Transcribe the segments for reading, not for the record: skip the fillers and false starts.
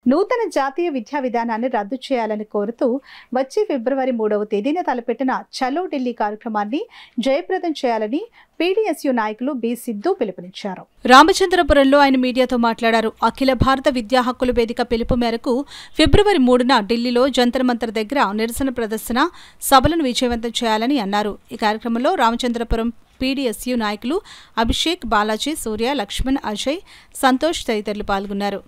నూతన జాతీయ విద్యా విధానాన్ని రద్దు చేయాలని కోరుతూ వచ్చే ఫిబ్రవరి 3వ తేదీన తలపెట్టిన చలో ఢిల్లీ కార్యక్రమాన్ని జయప్రదం చేయాలని పీడీఎస్యూ నాయకులు బి సిద్ధు పిలుపునిచ్చారు. రామచంద్రపురంలో ఆయన మీడియాతో మాట్లాడారు. అఖిల భారత విద్యా హక్కుల వేదిక పిలుపు మేరకు ఫిబ్రవరి 3న ఢిల్లీలో జంతర్ మంతర్ దగ్గర నిరసన ప్రదర్శన సభలను విజయవంతం చేయాలని అన్నారు. ఈ కార్యక్రమంలో రామచంద్రపురం పీడీఎస్యూ నాయకులు అభిషేక్, బాలాజీ, సూర్య, లక్ష్మణ్, అజయ్, సంతోష్ తదితరులు పాల్గొన్నారు.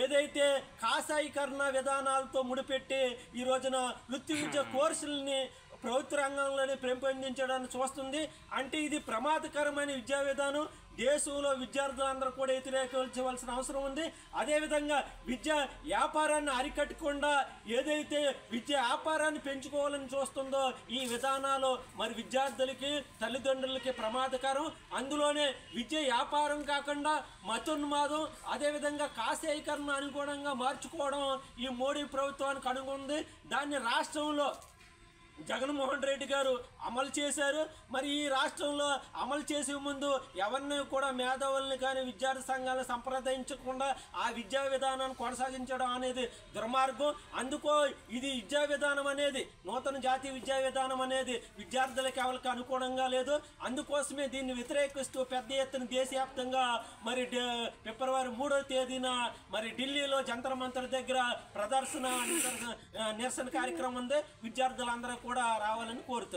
ఏదైతే కాషాయీకరణ విధానాలతో ముడిపెట్టి ఈ రోజున వృత్తి విద్య కోర్సులని ప్రభుత్వ రంగంలోనే పెంపొందించడానికి చూస్తుంది. అంటే ఇది ప్రమాదకరమైన విద్యా విధానం. దేశంలో విద్యార్థులందరూ కూడా వ్యతిరేకించవలసిన అవసరం ఉంది. అదేవిధంగా విద్యా వ్యాపారాన్ని అరికట్టకుండా ఏదైతే విద్యా వ్యాపారాన్ని పెంచుకోవాలని చూస్తుందో ఈ విధానాలు మరి విద్యార్థులకి, తల్లిదండ్రులకి ప్రమాదకరం. అందులోనే విద్య వ్యాపారం కాకుండా మతోన్మాదం, అదేవిధంగా కాషాయీకరణ అనుగుణంగా మార్చుకోవడం ఈ మోడీ ప్రభుత్వానికి అనుగుంది. దాన్ని రాష్ట్రంలో జగన్మోహన్ రెడ్డి గారు అమలు చేశారు. మరి ఈ రాష్ట్రంలో అమలు చేసే ముందు ఎవరిని కూడా మేధావుల్ని కానీ విద్యార్థి సంఘాలను సంప్రదించకుండా ఆ విద్యా విధానాన్ని కొనసాగించడం అనేది దుర్మార్గం. అందుకో ఇది విద్యా విధానం అనేది, నూతన జాతీయ విద్యా విధానం అనేది విద్యార్థులకు ఎవరికి అనుకూలంగా లేదు. అందుకోసమే దీన్ని వ్యతిరేకిస్తూ పెద్ద ఎత్తున దేశవ్యాప్తంగా మరి ఫిబ్రవరి 3వ తేదీన మరి ఢిల్లీలో జంతర్ మంతర్ దగ్గర ప్రదర్శన నిరసన కార్యక్రమం ఉంది. విద్యార్థులందరూ కూడా రావాలని కోరుతున్నారు.